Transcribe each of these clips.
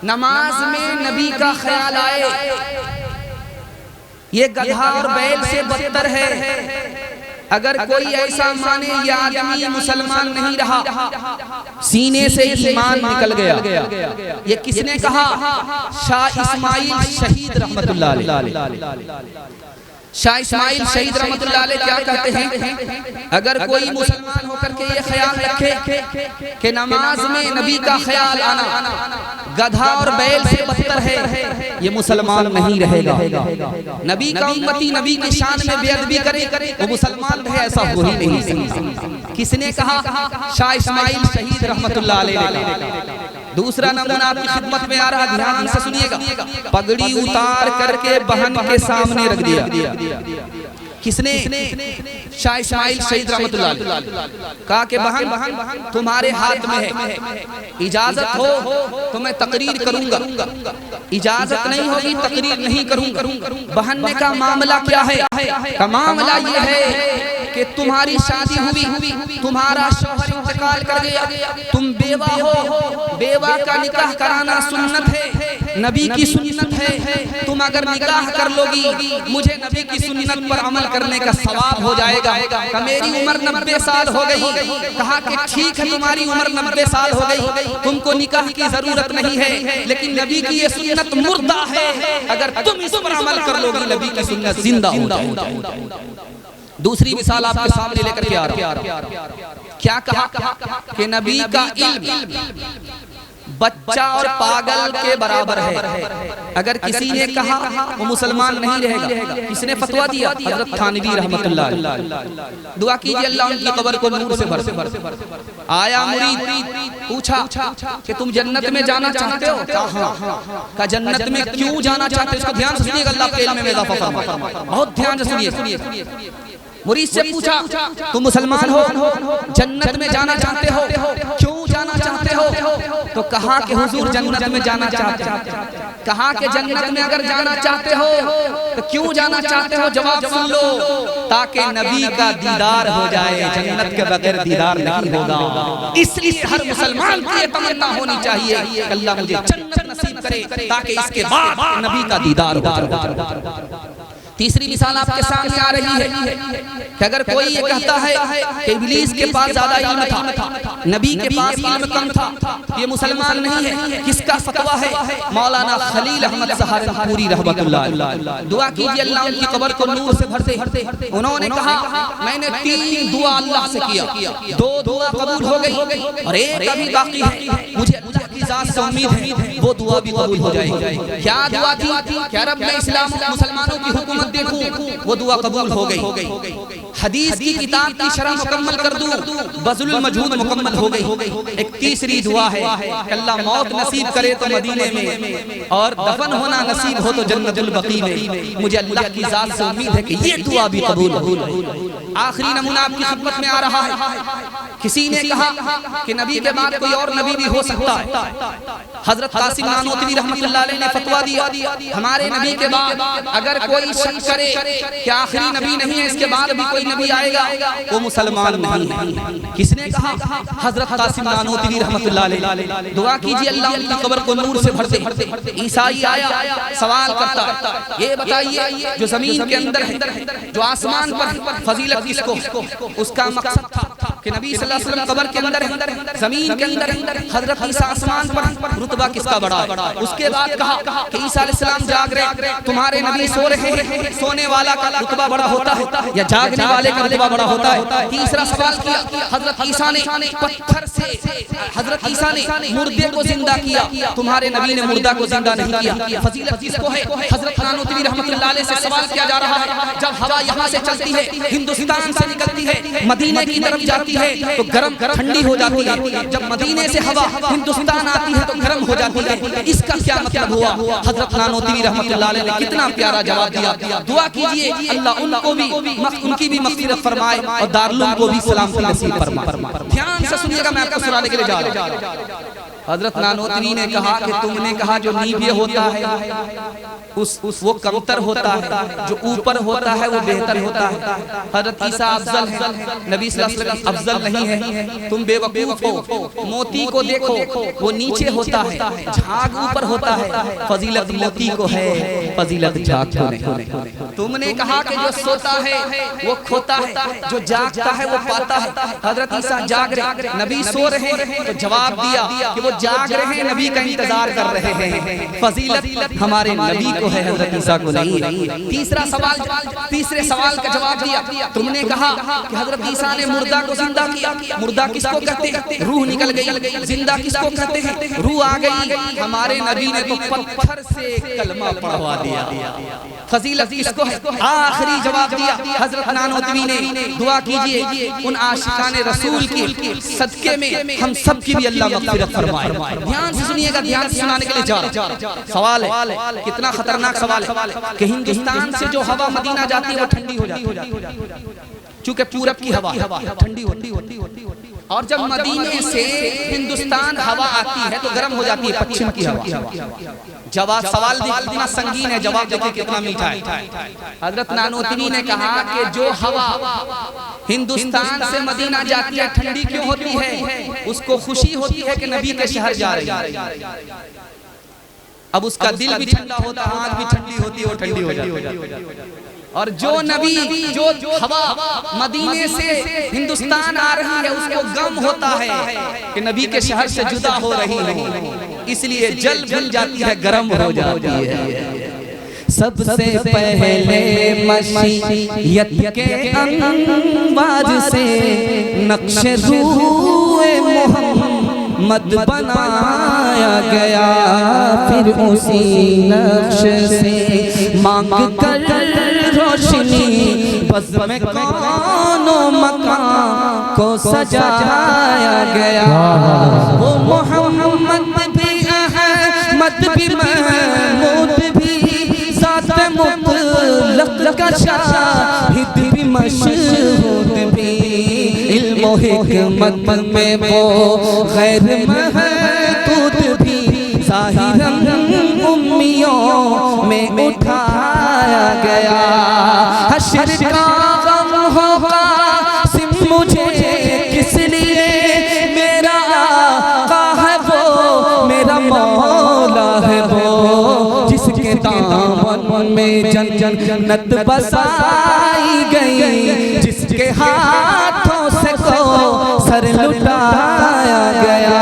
नमाज में नबी का ख्याल आए, ये गधा और बैल से बदतर है। अगर कोई ऐसा माने ये आदमी मुसलमान नहीं रहा, सीने से ईमान निकल गया। ये किसने कहा? शाह इस्माइल शहीद रहमतुल्लाह अलैह। शाह इस्माइल शहीद रहमतुल्लाह अलैह क्या कहते हैं? अगर कोई मुसलमान होकर के ये ख्याल रखे कि नमाज में नबी का ख्याल आना गधा और बैल से बदतर है, ये मुसलमान नहीं रहेगा। नबी का उम्मती नबी की शान में बेअदबी करे वो मुसलमान है, ऐसा हो ही नहीं सकता। किसने कहा? शाह इस्माइल शहीद रहमतुल्लाह अलैह। दूसरा नमूना आपकी खिदमत में आ रहा, ध्यान से सुनिएगा। पगड़ी उतार करके बहन के सामने रख दिया। किसने? शाह इस्माइल शहीद रहमतुल्लाह अलैह। कहा कि बहन तुम्हारे हाथ में है, इजाजत हो तो मैं तकरीर करूंगा, इजाजत नहीं होगी तकरीर नहीं करूंगा। बहन ने कहा मामला क्या है? का मामला ये है कि तुम्हारी शादी हुई, तुम्हारा शौहर इंतकाल कर गया, तुम बेवा हो, बेवा का निकाह कराना सुन्नत है, नबी की सुन्नत है। तुम अगर निकाह कर लोगी मुझे नबी की सुन्नत पर अमल करने का सवाब हो जाएगा। का मेरी उम्र 90 साल हो गई। कहा कि ठीक है तुम्हारी उम्र 90 साल हो गई, तुमको निकाह की जरूरत नहीं है, लेकिन नबी की ये सुन्नत मुर्दा है, अगर तुम इस पर अमल कर लोगी नबी की सुन्नत जिंदा हो जाएगी। दूसरी मिसाल आपके सामने लेकर के आ रहा हूं। क्या कहा कि नबी का इल्म बच्चा और पागल के बराबर है। अगर किसी ने कहा वो मुसलमान नहीं रहेगा। किसने फतवा दिया? हजरत थानवी रहमतुल्लाह अलैह। दुआ कीजिए अल्लाह उनकी कब्र को नूर से भर। आया मुरीद, पूछा कि तुम जन्नत में जाना चाहते हो? कहा जन्नत में क्यों जाना चाहते हो? इसको ध्यान से सुनिएगा, अल्लाह के इल्म में इजाफा फरमाए। बहुत ध्यान से सुनिए। मुरीद से पूछा तुम मुसलमान हो, जन्नत में जाना चाहते हो, क्यों जाना चाहते हो? तो कहा कि हुजूर जन्नत में जाना चाहते हैं। कहा कि जन्नत में अगर जाना चाहते हो तो क्यों जाना चाहते हो? जवाब सुन लो, ताकि नबी का दीदार हो जाए। जन्नत के बगैर दीदार नहीं होगा, इसलिए हर मुसलमान की ये तमन्ना होनी चाहिए अल्लाह मुझे जन्नत नसीब करे ताकि इसके बाद नबी का दीदार हो। तीसरी मिसाल आपके सामने आ रही है कि अगर कोई ये कहता है कि इब्लीस के पास ज्यादा इल्म था, नबी के पास इल्म कम था, ये मुसलमान नहीं है। किसका फतवा है? मौलाना खलील अहमद सहारनपुरी रहमतुल्लाह अलैह। दुआ कीजिए अल्लाह उनकी कब्र को नूर से भर दे। उन्होंने कहा मैंने 3 दुआ अल्लाह से किया, 2 दुआ कबूल हो गई और एक अभी बाकी है। मुझे अल्लाह की जात से उम्मीद है वो दुआ भी कबूल हो जाएगी। क्या दुआ थी? क्या रब मैं इस्लाम मुसलमानों की हुकूमत देखूं? वो दुआ कबूल हो गई। हदीस की किताब की शरह मुकम्मल कर दूं, बज़लुल मजहूद मुकम्मल हो गई। एक तीसरी दुआ है कि अल्लाह मौत नसीब करे तो मदीने में, और दफन होना नसीब हो तो जन्नतुल बकी में। मुझे अल्लाह की जात से उम्मीद है कि ये दुआ भी कबूल हो। आखिरी नमूना आपकी खिदमत में आ रहा है। किसी ने कहा कि नबी के बाद कोई और नबी भी हो सकता है। हजरत कासिम नानोतवी रहमतुल्लाह अलैह ने फतवा दिया, हमारे नबी के बाद अगर कोई शक करे कि आखिरी नबी नहीं है, इसके बाद भी कोई नबी आएगा, वो मुसलमान नहीं है। किसने कहा? हजरत कासिम नानोतवी रहमतुल्लाह अलैह। दुआ कीजिए अल्लाह उनकी कब्र को नूर से भर दे। ईसाई आया, सवाल करता ये बताइए जो जमीन के अंदर है, जो आसमान पर फजीलत किसको? उसका मकसद था कि नबी सल्लल्लाहु अलैहि वसल्लम कब्र के अंदर है, जमीन के अंदर है, हजरत ईसा आसमान पर, रुतबा किसका बड़ा है? उसके बाद कहा कि ईसा अलैहिस्सलाम जाग रहे, तुम्हारे नबी सो रहे हैं, सोने वाला का रुतबा बड़ा होता है या जागने वाले का रुतबा बड़ा होता है? तीसरा सवाल किया, हजरत ईसा ने पत्थर से, हजरत ईसा ने मुर्दे को जिंदा किया, तुम्हारे नबी ने मुर्दा को जिंदा नहीं किया। फजीलत किसको है? हजरत नानोतवी रहमतुल्लाह अलैह से सवाल किया जा रहा है। जब हवा यहाँ से चलती है, हिंदुस्तान से निकलती है, मदीने की तरफ जाती है तो गर्म ठंडी हो जाती है, जब मदीने से हवा हिंदुस्तान आती है तो गर्म हो जाती है। इसका क्या मतलब हुआ? हजरत नानोतवी रहमतुल्लाह अलैह ने कितना प्यारा जवाब दिया। दुआ कीजिए अल्लाह उनको भी, उनकी भी मग़फ़िरत फरमाए और दारुल उलूम को भी सलामती नसीब फरमाए। ध्यान से सुनिएगा, मैं आपको सुनाने के लिए जा रहा हूं। हजरत नानोतवी ने कहा कि तुमने कहा जो नीचे होता है वो कमतर होता है, जो ऊपर होता है वो बेहतर होता है। हजरत ईसा अफजल है, नबी सल्लल्लाहु अलैहि वसल्लम अफजल नहीं है। तुम बेवकूफ हो। मोती को देखो वो नीचे होता है, झाग ऊपर होता है। फजीलत मोती को है, फजीलत झाग को नहीं। तुमने कहा कि जो सोता है वो खोता है, जो जागता है वो पाता है। हजरत ईसा जाग रहे, नबी सो रहे हैं, तो जवाब दिया कि वो जाग रहे हैं, नबी का इंतजार कर रहे हैं। फजीलत हमारे नबी को है, हजरत ईसा को नहीं। तीसरे सवाल का जवाब दिया। तुमने कहा कि हजरत ईसा ने मुर्दा को जिंदा किया। मुर्दा किसको कहते हैं? रूह निकल गई। जिंदा किसको कहते हैं? रूह आ गई। हमारे नबी ने तो पत्थर से कलमा पढ़वा दिया। फजीलत किसको है? आखिरी जवाब दिया हजरत नानोतवी ने। दुआ कीजिए उन आशिकाने रसूल की सदके में हम सब की भी अल्लाह मग़फ़िरत फरमाए। ध्यान से सुनिएगा, ध्यान से सुनाने के लिए जा रहा हूं। सवाल है, कितना खतरनाक सवाल है कि हिंदुस्तान से जो हवा मदीना जाती है वो ठंडी हो जाती है, चूंकि पूरब की हवा ठंडी होती है। और जब मदीने से हिंदुस्तान हवा आती है तो गर्म हो जाती है पश्चिम की हवा। जवाब सवाल कितना संगीन है, जवाब देखिए कितना मीठा है। हजरत नानोतवी ने कहा कि जो हवा हिंदुस्तान से मदीना जाती है ठंडी क्यों होती है? उसको खुशी होती है कि नबी के शहर जा रही है। अब उसका दिल भी ठंडा होता है, आंख भी ठंडी होती है, वो ठंडी हो जाती है। और जो नबी जो हवा मदीने से हिंदुस्तान आ रही है उसको गम होता है कि नबी के शहर से जुदा हो रही है, इसलिए जल जल जाती है, गर्म हो जाती है। सबसे पहले मशीयत के अंवार से नक्शे रूए मोहम्मद बनाया गया। फिर उसी नक्श से मांग कर रोशनी बस में कौनो मकान को सजाया गया। वो मोहम्मद भी अहमद भी महमूद भी ज़ात मुतलक़ का शाहिद भी मशहूद भी। इल्म व हिकमत में वो गैर महदूद भी। ज़ाहिरन उम्मियों में उठाया गया। हश्र का गम होगा सिम मुझे किस लिए? मेरा आका है वो, मेरा मौला है वो, जिसके दामन में जन्नत बसाई गई, जिसके हाथों से को सर लुटाया गया।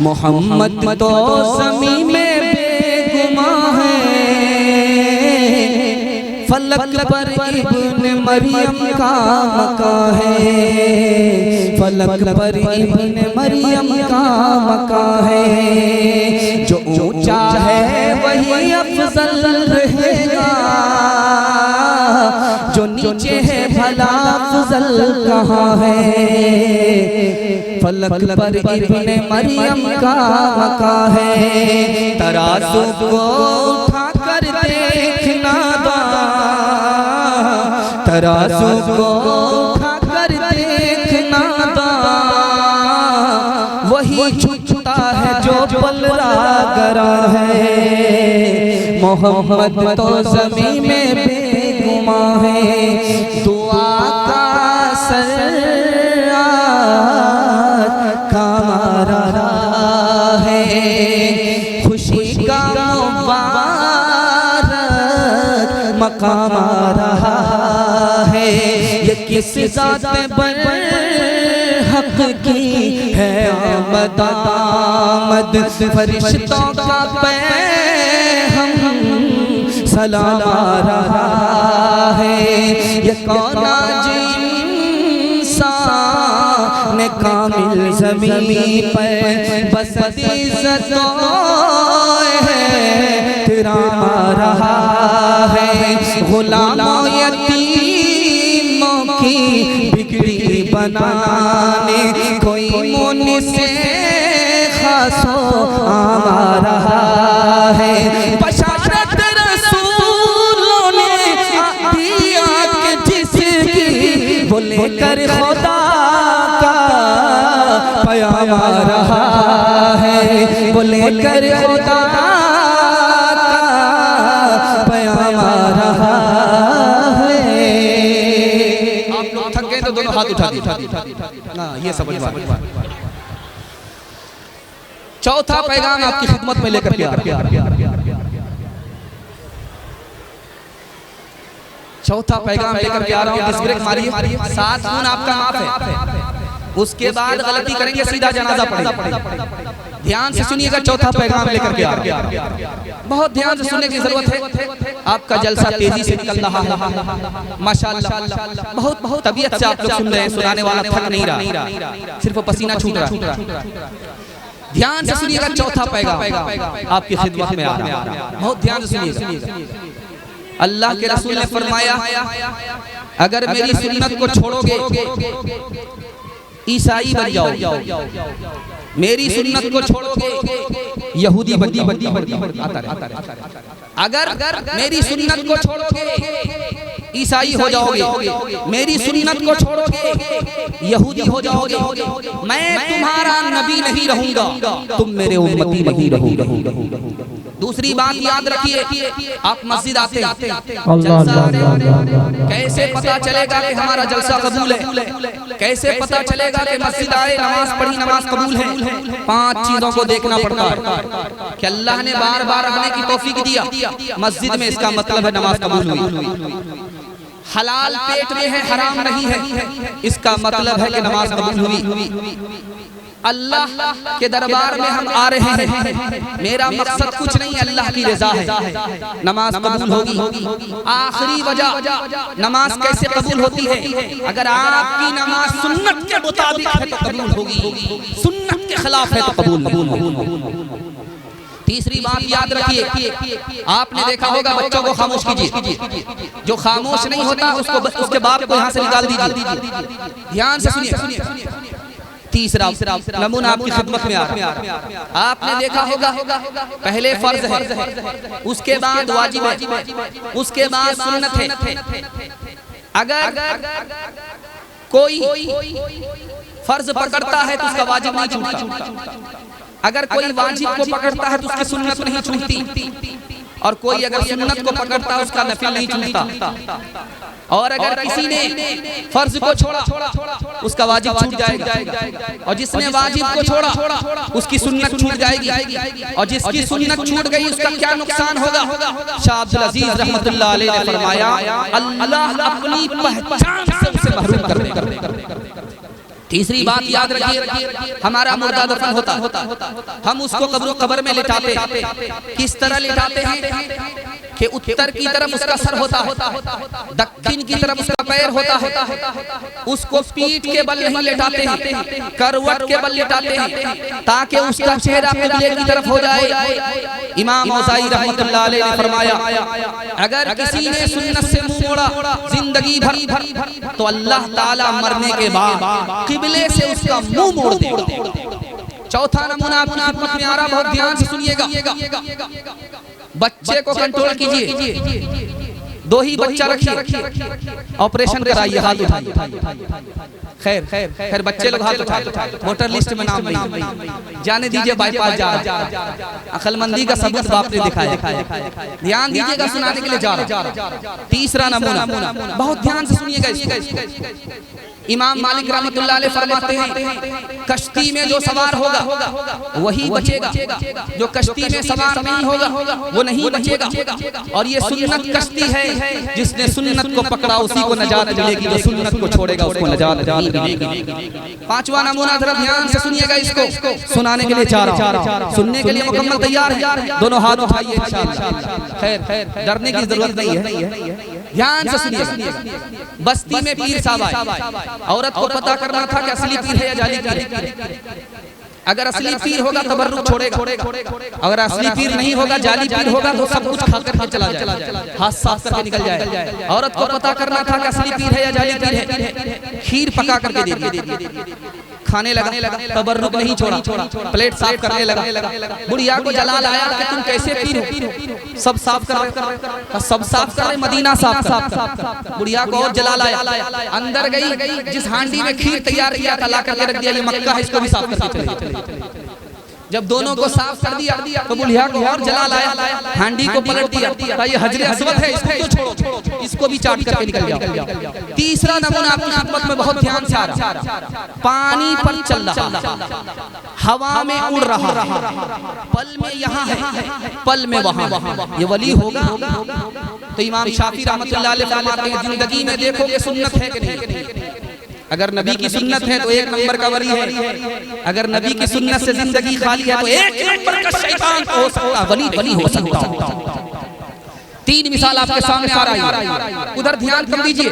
मोहम्मद तो ज़मीं में बेगुमां है, फलक पर इब्न मरियम का मकान है। फलक पर इब्न मरियम का मकान है। जो ऊंचा है वही अफजल रहेगा, जो नीचे है भला अफजल कहाँ है। फलक पर इब्न मरियम का मकान है। तराजू को उठाकर देखना दा, तराजू को उठाकर देखना दा, वही झुकता है जो पलरा गरा है। मोहम्मद तो ज़मीं में बेगुमां है। दुआ का सर हमारा है, खुशी का मुबारक मकाम आ रहा है। ये किस ज़ात पर हक की है आमद आमद, फरिश्तों का पैग़ाम सलाम आ रहा है। ये कौन ने कामिल ज़मीं पर बस इज़्ज़तों है तेरा आ रहा है। गुलामों यतीमों की बिगड़ी बनाने कोई मुनिस खासो आ रहा है। बशारत रसूलों ने दिया कि जिसकी वो लेकर खुदा पयाम आ वो लेकर खुदा का पैगाम आ रहा है। आप लोग थक गए तो दोनों हाथ उठा दी ना, ये समझ बात। चौथा पैगाम आपकी खिदमत में लेकर के आ रहा है। चौथा पैगाम लेकर के आ रहा हूं। ब्रेक मारिए, 7 खून आपका माफ है, उसके बाद गलती करेंगे सीधा जनाजा पड़ेगा। ध्यान से सुनिएगा, चौथा पैगाम लेकर के आ रहा है, बहुत ध्यान से सुनने की जरूरत है। आपका जलसा तेजी से निकल रहा है माशाअल्लाह, बहुत तबीयत से आप लोग सुन रहे हैं, सुनाने वाला थक नहीं रहा, सिर्फ पसीना छूट रहा। ध्यान से सुनिएगा, चौथा पैगाम आपकी खिदमत में आ रहा है, बहुत ध्यान से सुनिएगा। अल्लाह के रसूल ने फरमाया, अगर मेरी सुन्नत को छोड़ोगे ईसाई बन जाओ, मेरी सुन्नत को छोड़ोगे यहूदी बन जाओ। अगर मेरी सुन्नत को छोड़ोगे ईसाई हो जाओगे, मेरी सुन्नत को छोड़ोगे यहूदी हो जाओगे, मैं तुम्हारा नबी नहीं रहूंगा, तुम मेरे उम्मती नहीं रहोगे। दूसरी बात याद रखिए, आप मस्जिद आते कैसे पता चलेगा कि हमारा जलसा कबूल है? कैसे पता चलेगा कि मस्जिद आए, नमाज पढ़ी, नमाज कबूल है? 5 चीजों को देखना पड़ता है कि अल्लाह ने बार बार आने की तौफीक दिया मस्जिद में, इसका मतलब है नमाज कबूल हुई। हलाल पेट में है, हराम नहीं है, इसका मतलब है कि नमाज कबूल हुई। अल्लाह के दरबार में हम आ रहे हैं, मेरा मकसद कुछ नहीं, अल्लाह की रज़ा है, नमाज कबूल होगी। आखिरी वजह नमाज कैसे कबूल होती है? अगर आपकी नमाज सुन्नत के मुताबिक है तो कबूल होगी, सुन्नत के खिलाफ है तो कबूल नहीं होगी। तीसरी बात याद रखिए, आपने देखा होगा बच्चों को खामोश कीजिए, जो खामोश नहीं होता उसके बाप को यहाँ से निकाल दीजिए। ध्यान से सुनिए। तीसरा नमूना आपकी खिदमत में आ रहा है, आपने देखा होगा पहले फर्ज है, उसके बाद वाजिब है, उसके बाद सुन्नत है। अगर कोई फर्ज पकड़ता है तो उसका वाजिब नहीं छूटता, अगर कोई वाजिब को पकड़ता है तो उसकी सुन्नत नहीं छूटती, और कोई अगर सुन्नत को पकड़ता है उसका नफिल नहीं छूटता। और अगर किसी ने फर्ज को छोड़ा उसका वाजिब छूट जाएगा, और जिसने वाजिब को छोड़ा उसकी सुन्नत छूट जाएगी, और जिसकी सुन्नत छूट गई उसका क्या नुकसान होगा? शाह अब्दुल अजीज रहमतुल्लाह अलैह ने फरमाया, अल्लाह अपनी पहचान से उसे महरूम कर देगा। तीसरी बात याद रखिए, हमारा मुर्दा दफन होता, हम उसको कब्र में लिटाते, किस तरह लिटाते हैं कि उत्तर की तरफ उसका सर होता, दक्षिण की तरफ उसका पैर होता, उसको पीठ के बल नहीं लेटाते हैं, करवट के बल लेटाते हैं, ताकि उसका चेहरा किबले की तरफ हो जाए। इमाम औज़ाई रहमतुल्लाह अलैह ने फरमाया, अगर किसी ने सुन्नत से मुंह मोड़ा जिंदगी भर तो अल्लाह ताला मरने के बाद किबले से उसका मुंह मोड़ देगा। चौथा नमूना आपकी खिदमत में आ रहा, बहुत ध्यान से सुनिएगा। बच्चे को कंट्रोल कीजिए, 2 ही बच्चा रखिए, ऑपरेशन कराइए, हाथ उठाइए। खैर बच्चे लोग हाथ उठाए, वोटर लिस्ट में नाम नहीं, जाने दीजिए बाईपास जा रहा, अक्लमंदी का सबूत बाप ने दिखाया। ध्यान दीजिएगा, सुनाने के लिए जा रहा। तीसरा नमूना, बहुत ध्यान से सुनिएगा इसको। इमाम मालिक रहमतुल्लाह अलैह फरमाते हैं, कश्ती में जो सवार होगा वही बचेगा, जो कश्ती में सवार नहीं होगा वो नहीं बचेगा। और ये सुन्नत कश्ती है, जिसने सुन्नत को पकड़ा उसी को नजात मिलेगी, जो सुन्नत को छोड़ेगा उसको नजात नहीं मिलेगी। पांचवा नमूना जरा ध्यान से सुनिएगा, इसको सुनाने के लिए जा रहा, सुनने के लिए मुकम्मल तैयार है, दोनों हाथ उठाइए इंशाअल्लाह। खैर डरने की जरूरत नहीं है, ध्यान से सुनिएगा। बस्ती में पीर साहब आए, औरत को पता करना था कि असली पीर है या जाली पीर है। अगर असली पीर होगा तबर्रुक छोड़ेगा, अगर असली पीर नहीं होगा, जाली पीर होगा तो सब कुछ खाकर के चला जाए, हाथ साफ करके निकल जाए। औरत को पता करना था कि असली पीर है या जाली पीर है, खीर पका करके दे दी, खाने लगा, तबर्रुक नहीं छोड़ा, प्लेट साफ करने लगा। बुढ़िया को जलाल आया कि तुम कैसे पीर हो? सब साफ कर रहे, मदीना साफ। बुढ़िया को और जलाल आया, अंदर गई, जिस हांडी में खीर तैयार किया था ला करके रख दिया, ये मक्का है, इसको भी साफ करके चले। जब दोनों को साफ कर दिया तो बुढ़िया को और जला लाया, हांडी को पलट दिया, ये हजरे अस्वद है, इसको तो छोड़ो, इसको भी चाट करके निकल जाओ। तीसरा नमूना अपनी खिदमत में बहुत ध्यान से आ रहा, पानी पर चल रहा, हवा में उड़ रहा, पल में यहाँ है, पल में वहाँ, ये वली होगा? तो इमाम शाफी रहमतुल्लाह अलैह फरमाते हैं, जिंदगी में देखो कि सुन्नत है कि नहीं। अगर नबी की सुन्नत है तो एक नंबर का वली है, अगर नबी की सुन्नत से जिंदगी खाली है तो एक नंबर का शैतान हो सकता, वली हो सकता। तीन मिसाल आपके सामने आ रही है, उधर ध्यान कर दीजिए।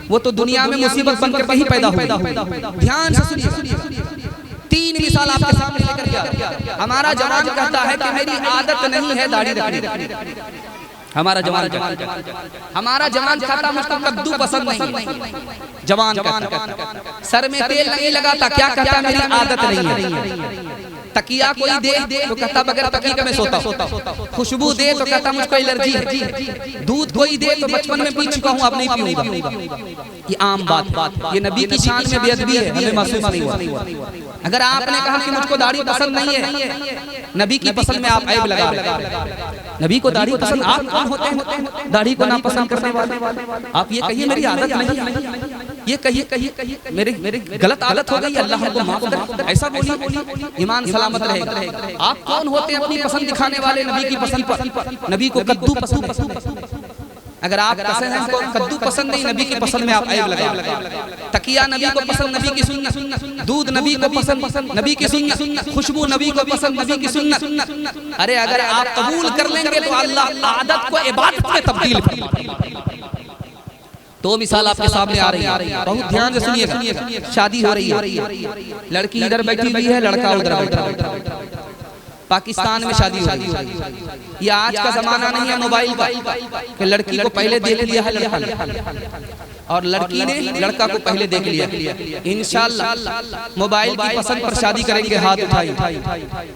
वो तो दुनिया में मुसीबत बनकर कहीं पैदा हुई, ध्यान से सुनिए। तीन मिसाल आपके सामने लेकर गया। हमारा जवान कहता है कि मेरी आदत नहीं है दाढ़ी रखने, हमारा जवान कहता मुझको कद्दू पसंद नहीं, जवान कहता सर में तेल नहीं लगाता, क्या कहता मेरी आदत नहीं है। तकिया कोई दे तो कहता बगैर तकिए का मैं सोता, खुशबू दे तो कहता मुझको एलर्जी है, दूध कोई दे तो बचपन में पी चुका हूँ अब नहीं पीऊंगा। ये आम बात, ये नबी की शान में बेअदबी है, हमें महसूस नहीं हुआ। अगर आपने कहा कि मुझको दाढ़ी पसंद नहीं है, नबी की पसंद में आप ऐब लगा रहे हैं। नबी को दाढ़ी पसंद, आप कौन होते हैं दाढ़ी को नापसंद करने वाले? आप ये कहिए मेरी आदत नहीं, ये कहिए मेरी गलत आदत हो गई, अल्लाह को माफ करे, ऐसा बोलिए, ईमान सलामत रहेगा। आप कौन होते हैं अपनी पसंद दिखाने वाले नबी की पसंद पर? नबी को कद्दू पसंद, अगर आप पसंद है कद्दू पसंद नहीं, नबी की पसंद में आप ऐब लगा। तकिया नबी को पसंद, नबी की सुन्नत, दूध नबी को पसंद, नबी की सुन्नत, खुशबू नबी को पसंद, नबी की सुन्नत। अरे अगर आप कबूल कर लेंगे तो अल्लाह आदत को इबादत में तब्दील करेगा। तो मिसाल आपके सामने आ रही है, बहुत ध्यान से सुनिएगा। शादी हो रही है, लड़की इधर बैठी हुई है, लड़का उधर बैठा है। पाकिस्तान में शादी हो रही है, ये आज का जमाना नहीं है मोबाइल का कि लड़की को पहले देख लिया है लड़का और लड़की ने लड़का को पहले देख लिया। इंशाअल्लाह मोबाइल की पसंद पर शादी करेंगे, हाथ उठाई।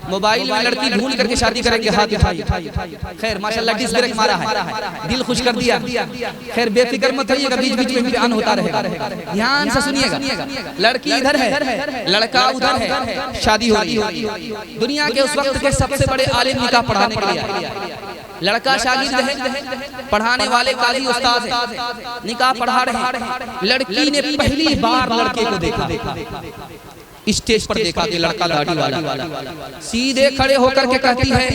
मोबाइल में लड़की ढूंढ करके शादी करेंगे, हाथ उठाई। खैर माशाअल्लाह डिस ब्रेक मारा है, दिल खुश कर दिया। खैर बेफिक्र मत होइएगा, बीच बीच में इम्तिहान होता रहेगा, ध्यान से सुनिएगा। लड़की इधर है, लड़का उधर है, शादी हो रही है। दुनिया के उस वक्त के सबसे बड़े आलिम निकाह पढ़ाने के लिए, लड़का शागिर्द है, पढ़ाने वाले काजी उस्ताद है, निकाह पढ़ा रहे हैं। लड़की ने पहली बार लड़के को देखा, स्टेज पर देखा कि लड़का दाढ़ी वाला, सीधे खड़े होकर के कहती है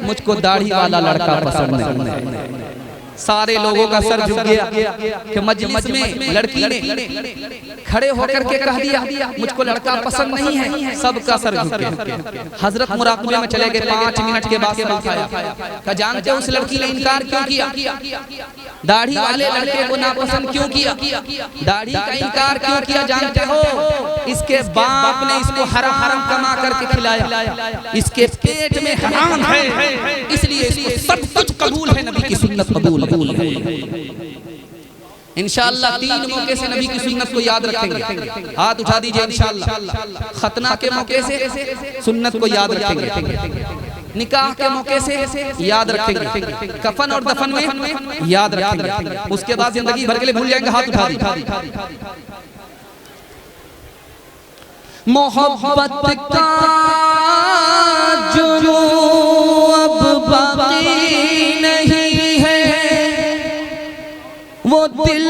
मुझको दाढ़ी वाला लड़का पसंद नहीं। सारे लोगों का सर झुक गया कि मजलिस में लड़की ने खड़े होकर के कह दिया मुझको लड़का पसंद नहीं है, सबका सर झुक गया। हजरत मुराकबे में चले गए, 5 मिनट के बाद क्या जानते हो उस लड़की ने इनकार क्यों किया? दाढ़ी वाले लड़के को नापसंद क्यों किया? दाढ़ी का इनकार क्यों किया जानते हो? इसके बाप ने इसको हराम कमा करके खिलाया, इसके पेट में हराम है, इसलिए इसको सब कुछ कबूल है, नबी की सुन्नत कबूल है। इंशाअल्लाह 3 मौके से नबी की सुन्नत को याद रखेंगे, हाथ उठा दीजिए। इंशाअल्लाह खतना के मौके से सुन्नत को याद रखेंगे, निकाह के मौके से याद रखेंगे, कफन और दफन में याद रखेंगे, उसके बाद जिंदगी भर के लिए भूल जाएंगे। हाथ उठा दीजिए। मोहब्बत का जो अब बाकी नहीं है, वो दिल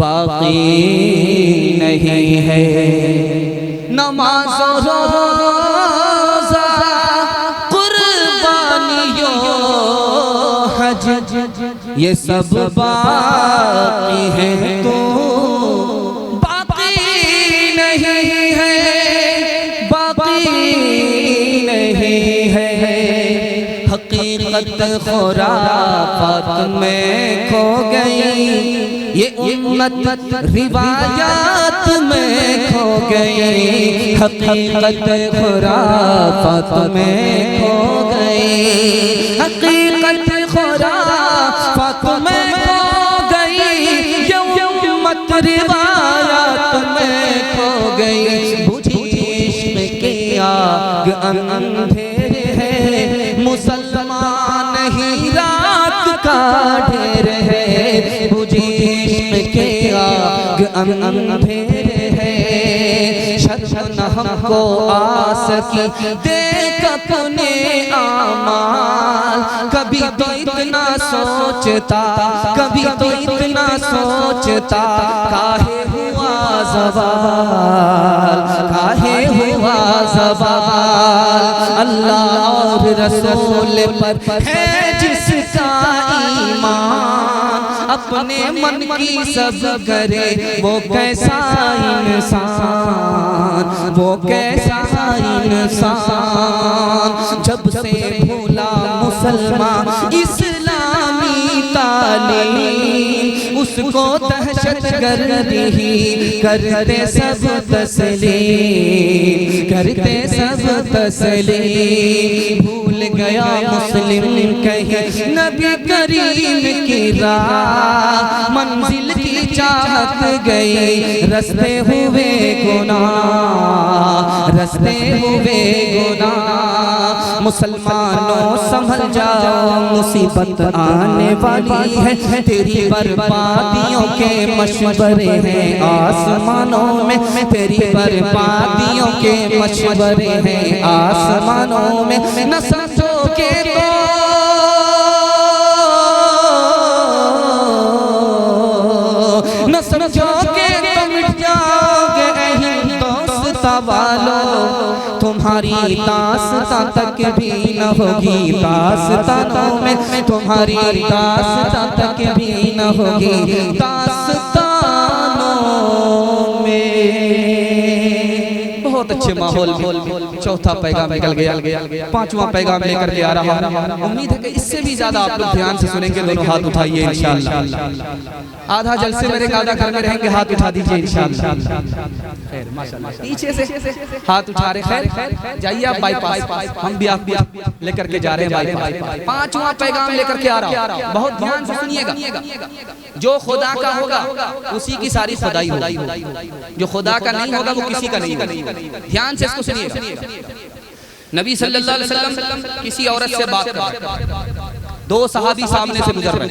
बाकी नहीं है। नमाज़ रोज़ा कुर्बानियों हज ये सब बाकी है, तो बाकी नहीं है, बाकी नहीं है। हकीकत खुराफात में खो गई, ये उम्मत रिवायात में खो गई। हकीकत खुराफात में खो गई, हकीकत खुराफात में खो गई, ये उम्मत रिवायात में खो गई। बुझी इश्क की आग अंधेरे है, मुसलमान ही रात का ढेर है। बुझी इश्क की आग अंधेरे है, शर्म न हमको आ सकी देख अपने आमाल। कभी तो इतना सोचता, कभी तो इतना सोचता, काहे हुआ ज़वाल, काहे हुआ ज़वाल। अल्लाह और रसूल पर है जिसका ईमान, अपने मन की सब करे वो कैसा इंसान, वो कैसा इंसान। जब से भूला मुसलमान इस्लामी तालीम, उसको दहशत गर्दी ही करते सब तस्लीम, करते सब तस्लीम। भूल गया मुस्लिम कहीं नबी करीम की राह, मंजिल की चाहत गई रस्ते हुए गुनाह, रस्ते हुए गुनाह। मुसलमानों संभल जाओ मुसीबत आने वाली है, तेरी बर्बादियों के मशवरे हैं आसमानों में, तेरी बर्बादियों के मशवरे हैं आसमानों में। न समझोगे तो न समझोगे तो मिट जाओगे दोस्ता वालों, तुम्हारी दास्तां तक भी न होगी दास्तानों में, तुम्हारी दास्तां तक भी न होगी दास्तानों में। बहुत अच्छे माहौल में चौथा पैगाम निकल गया, पांचवा पैगाम लेकर के आ रहा हूं। उम्मीद है कि इससे भी ज्यादा आप लोग ध्यान से सुनेंगे। दोनों हाथ उठाइए इंशाअल्लाह। आधा जलसे मेरे आधा घर में रहेंगे, हाथ उठा दीजिए इंशाअल्लाह। पीछे से हाथ उठा रहे, खैर जाइए आप बाईपास, हम भी आप लेकर के जा रहे हैं बाईपास। पांचवा पैगाम लेकर के आ रहा हूं, बहुत ध्यान से सुनिएगा। जो खुदा का होगा उसी की सारी खुदाई होगी, जो खुदा का नहीं होगा वो किसी का नहीं होगा। ध्यान से इसको सुनिएगा। नबी सल्लल्लाहु अलैहि वसल्लम किसी औरत से बात कर रहे, दो सहाबी सामने से गुजर रहे,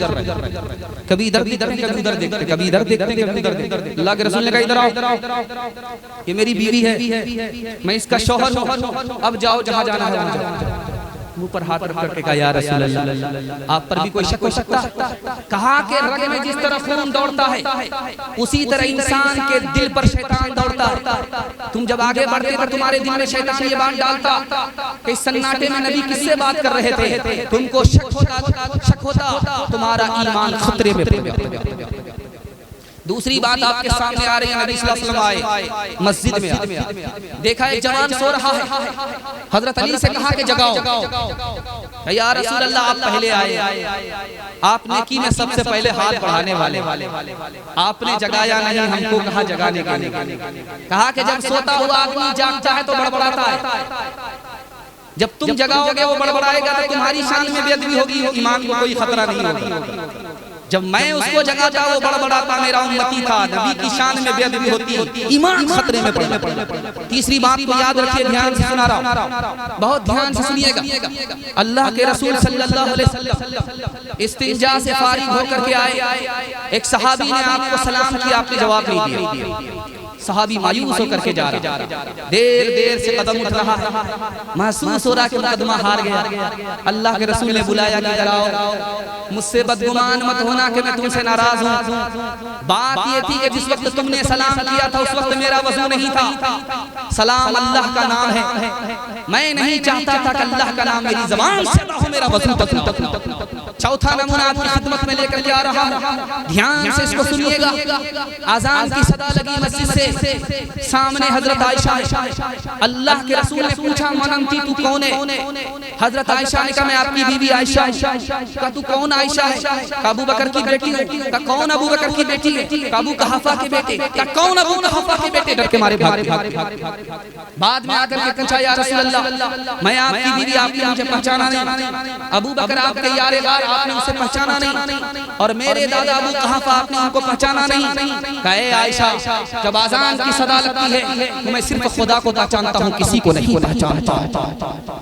कभी इधर कभी उधर देखते, कभी इधर देखते कभी उधर देखते। अल्लाह के रसूल ने कहा इधर आओ, ये मेरी बीवी है, मैं इसका शौहर हूं, अब जाओ जहां जाना है वहां जाओ। मुंह पर हाथ रख करके कहा या रसूल अल्लाह, आप पर भी कोई शक हो सकता? कहा कि रग में जिस तरह खून दौड़ता है उसी तरह इंसान के दिल पर शैतान दौड़ता है। तुम जब आगे बढ़ते तो तुम्हारे दिल में शैतान ये बात डालता कि सन्नाटे में नबी किससे बात कर रहे थे, तुमको शक होता, तुम्हारा ईमान खतरे में। दूसरी बात आपके सामने आ रही है, नबी सल्लल्लाहु अलैहि वसल्लम आए मस्जिद में, देखा एक जवान सो रहा है, हजरत अली से कहा कि जगाओ। या रसूल अल्लाह आप पहले आए, आपने की मैं सबसे पहले हाथ बढ़ाने वाले, आपने जगाया नहीं, हमको कहा जगाने के लिए। कहा कि जब सोता हुआ आदमी जागता है तो बड़बड़ाता है, जब तुम जगाओगे वो बड़बड़ाएगा तो तुम्हारी शान में बेअदबी होगी, ईमान को कोई खतरा नहीं होगा। जब मैं उसको जगाता वो बड़बड़ाता, मेरा उम्मती था, नबी की शान में बेअदबी होती, ईमान खतरे में पड़ता। तीसरी बात को याद रखिए, ध्यान से सुना रहा हूं, बहुत ध्यान से सुनिएगा। अल्लाह के रसूल सल्लल्लाहु अलैहि वसल्लम इस्तिंजा से फारिग होकर के आए, एक सहाबी ने आपको सलाम किया, आपने जवाब नहीं दिया। सहाबी मायूस होकर के जा रहा, देर से कदम उठ रहा, महसूस हो रहा कि मुकदमा हार गया। अल्लाह के रसूल ने बुलाया कि इधर आओ, मुझसे बदगुमान मत होना कि मैं तुमसे नाराज हूँ। बात ये थी कि जिस वक्त तुमने सलाम किया था उस वक्त मेरा वजू नहीं था। सलाम अल्लाह का नाम है, मैं नहीं चाहता था कि अल्लाह का नाम मेरी ज़बान से ना हो, मेरा वजू तक। चौथा नमूना आपकी खिदमत में लेकर के आ रहा हूं, ध्यान से इसको सुनिएगा। आजान की सदा लगी मस्जिद से, सामने हजरत आयशा, अल्लाह के रसूल ने पूछा मनंती तू कौन है? हजरत आयशा ने कहा मैं आपकी बीवी आयशा। कहा तू कौन आयशा है? अबू बकर की बेटी है। कहा कौन अबू बकर की बेटी है? अबू कहाफा के बेटे। कहा कौन अबू कहाफा के बेटे? डर के मारे भाग। बाद में आकर के पूछा या रसूल अल्लाह मैं आपकी बीवी, आपने मुझे पहचाना नहीं। अबू बकर आपके यारे गार, आपने उसे पहचाना नहीं, और मेरे दादा अबू कहाफा आपने उनको पहचाना नहीं। कहे आयशा जब आजान की सदा लगती है तो मैं सिर्फ खुदा को पहचानता हूँ, किसी को नहीं पहचानता।